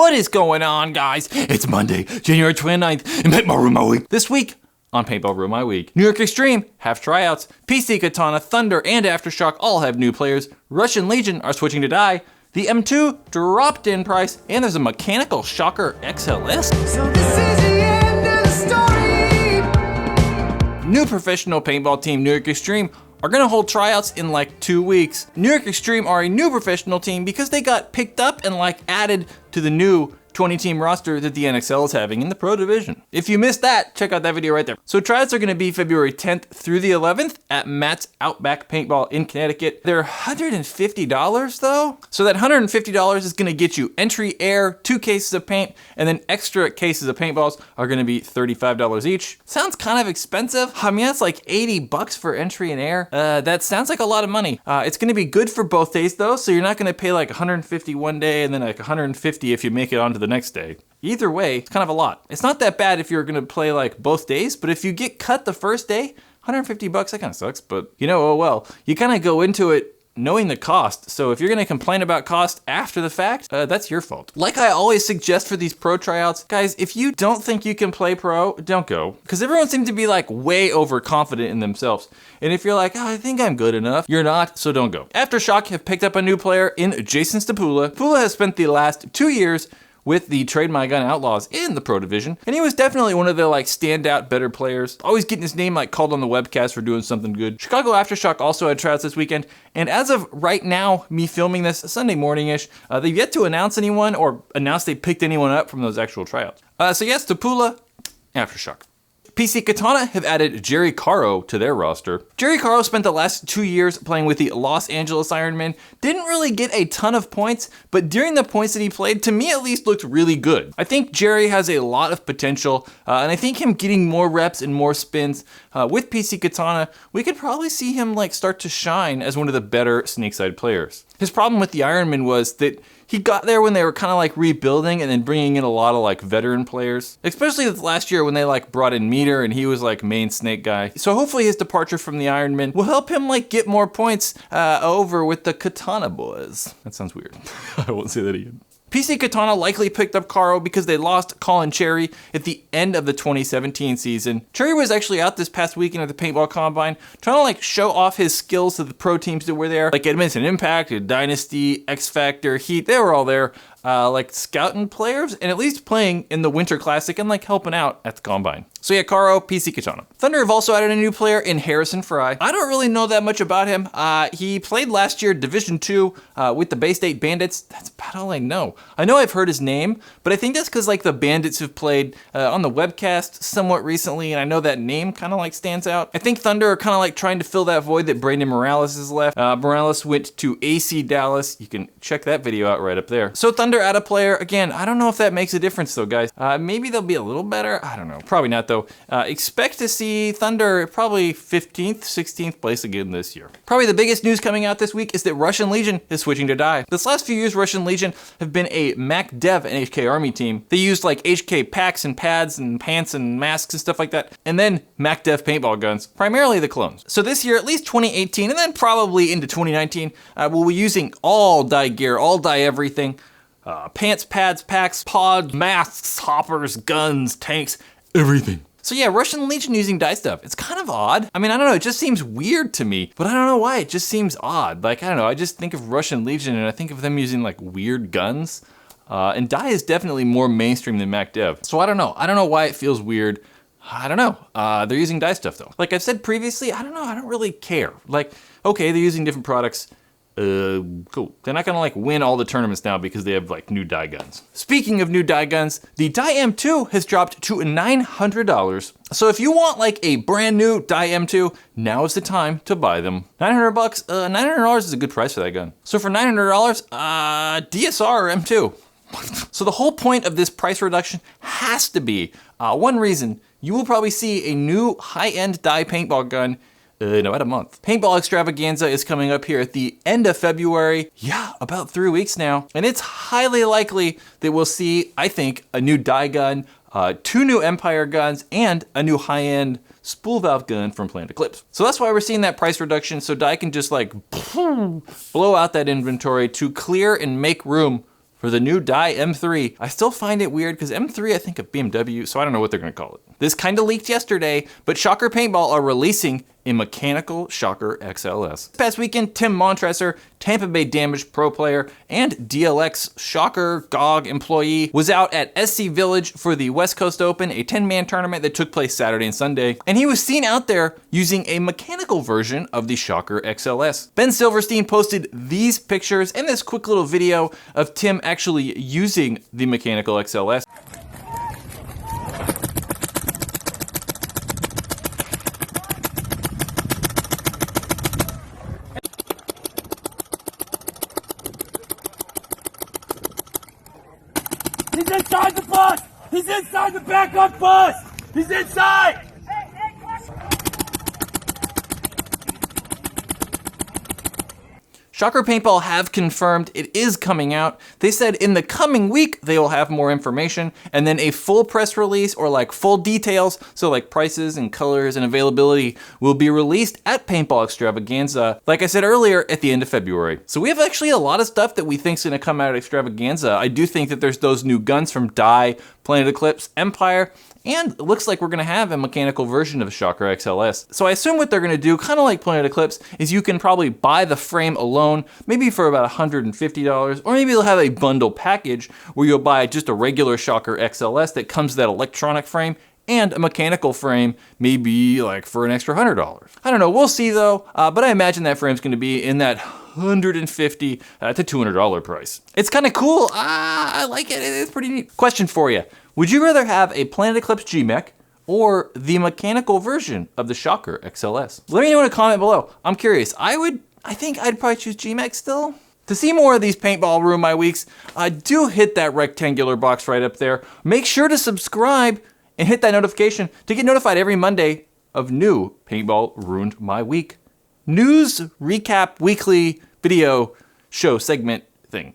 What is going on, guys? It's Monday, January 29th, and Paintball Room My Week. This week on Paintball Room My Week, New York Extreme have tryouts, PC Katana, Thunder, and Aftershock all have new players, Russian Legion are switching to die, the M2 dropped in price, and there's a mechanical shocker XLS. So this is the end of the story. New professional paintball team New York Extreme are gonna hold tryouts in like 2 weeks. New York Extreme are a new professional team because they got picked up and like added to the new 20-team roster that the NXL is having in the pro division. If you missed that, check out that video right there. So tryouts are gonna be February 10th through the 11th at Matt's Outback Paintball in Connecticut. They're $150 though. So that $150 is gonna get you entry air, 2 cases of paint, and then extra cases of paintballs are gonna be $35 each. Sounds kind of expensive. I mean, that's like 80 bucks for entry and air. That sounds like a lot of money. It's gonna be good for both days though, so you're not gonna pay like 150 one day and then like 150 if you make it onto the next day. Either way, it's kind of a lot. It's not that bad if you're gonna play like both days, but if you get cut the first day, 150 bucks, that kind of sucks, but you know, oh well. You kind of go into it knowing the cost, so if you're gonna complain about cost after the fact, that's your fault. Like I always suggest for these pro tryouts, guys, if you don't think you can play pro, don't go. Because everyone seems to be like way overconfident in themselves. And if you're like, oh, I think I'm good enough, you're not, so don't go. Aftershock have picked up a new player in Jason Stypula. Stypula has spent the last 2 years with the TradeMyGun Outlaws in the pro division, and he was definitely one of the like standout better players, always getting his name like called on the webcast for doing something good. Chicago Aftershock also had tryouts this weekend, and as of right now, me filming this Sunday morning-ish, they've yet to announce anyone or announce they picked anyone up from those actual tryouts. So yes, Stypula, Aftershock. PC Katana have added Jerry Caro to their roster. Jerry Caro spent the last 2 years playing with the Los Angeles Ironmen. Didn't really get a ton of points, but during the points that he played, to me at least, looked really good. I think Jerry has a lot of potential, and I think him getting more reps and more spins with PC Katana, we could probably see him like start to shine as one of the better snakeside players. His problem with the Ironmen was that he got there when they were kind of like rebuilding and then bringing in a lot of like veteran players, especially last year when they like brought in Meter and he was like main snake guy. So hopefully his departure from the Ironmen will help him like get more points over with the Katana boys. That sounds weird. I won't say that again. PC Katana likely picked up Caro because they lost Colin Cherry at the end of the 2017 season. Cherry was actually out this past weekend at the Paintball Combine trying to like show off his skills to the pro teams that were there. Like Edmonton Impact, Dynasty, X Factor, Heat, they were all there. Like scouting players and at least playing in the Winter Classic and like helping out at the Combine. So yeah, Caro, PC Katana. Thunder have also added a new player in Harrison Frye. I don't really know that much about him. He played last year Division 2 with the Bay State Bandits. That's about all I know. I know I've heard his name, but I think that's because like the Bandits have played on the webcast somewhat recently, and I know that name kind of like stands out. I think Thunder are kind of like trying to fill that void that Brandon Morales has left. Morales went to AC Dallas. You can check that video out right up there. So Thunder add a player. Again, I don't know if that makes a difference though, guys. Maybe they'll be a little better. I don't know. Probably not though. Expect to see Thunder probably 15th, 16th place again this year. Probably the biggest news coming out this week is that Russian Legion is switching to die. This last few years, Russian Legion have been a Mac Dev and HK Army team. They used like HK packs and pads and pants and masks and stuff like that. And then Mac Dev paintball guns, primarily the clones. So this year, at least 2018, and then probably into 2019, we'll be using all die gear, all die everything. Pants, pads, packs, pods, masks, hoppers, guns, tanks, everything. So yeah, Russian Legion using die stuff. It's kind of odd. I mean, I don't know, it just seems weird to me, but I don't know why, it just seems odd. Like, I don't know, I just think of Russian Legion and I think of them using like weird guns. And die is definitely more mainstream than Mac Dev. So I don't know why it feels weird. I don't know. They're using die stuff though. Like I've said previously, I don't know, I don't really care. Like, okay, they're using different products. Cool. They're not gonna like win all the tournaments now because they have like new die guns. Speaking of new die guns, the Die M2 has dropped to $900. So if you want like a brand new Die M2, now is the time to buy them. 900 bucks, $900 is a good price for that gun. So for $900, DSR or M2. So the whole point of this price reduction has to be one reason. You will probably see a new high-end die paintball gun in about a month. Paintball Extravaganza is coming up here at the end of February. Yeah, about 3 weeks now. And it's highly likely that we'll see, I think, a new die gun, 2 new Empire guns, and a new high-end spool valve gun from Planet Eclipse. So that's why we're seeing that price reduction, so die can just like blow out that inventory to clear and make room for the new Dye M3. I still find it weird because M3, I think of BMW, so I don't know what they're gonna call it. This kinda leaked yesterday, but Shocker Paintball are releasing a mechanical Shocker XLS. This past weekend, Tim Montresor, Tampa Bay Damage pro player and DLX Shocker GOG employee, was out at SC Village for the West Coast Open, a 10-man tournament that took place Saturday and Sunday, and he was seen out there using a mechanical version of the Shocker XLS. Ben Silverstein posted these pictures and this quick little video of Tim actually using the mechanical XLS. He's inside the bus! He's inside the backup bus! He's inside! Shocker Paintball have confirmed it is coming out. They said in the coming week they will have more information, and then a full press release or like full details, so like prices and colors and availability, will be released at Paintball Extravaganza, like I said earlier, at the end of February. So we have actually a lot of stuff that we think is going to come out at Extravaganza. I do think that there's those new guns from Dye, Planet Eclipse, Empire, and it looks like we're gonna have a mechanical version of Shocker XLS. So I assume what they're gonna do, kind of like Planet Eclipse, is you can probably buy the frame alone, maybe for about $150, or maybe they'll have a bundle package where you'll buy just a regular Shocker XLS that comes with that electronic frame and a mechanical frame, maybe like for an extra $100. I don't know, we'll see though, but I imagine that frame's gonna be in that $150 to $200 price. It's kind of cool. I like it. It's pretty neat. Question for you. Would you rather have a Planet Eclipse G-Mech or the mechanical version of the Shocker XLS? Let me know in a comment below. I'm curious. I think I'd probably choose G-Mech still. To see more of these paintball ruin my weeks, do hit that rectangular box right up there. Make sure to subscribe and hit that notification to get notified every Monday of new Paintball Ruined My Week news recap weekly video show segment thing.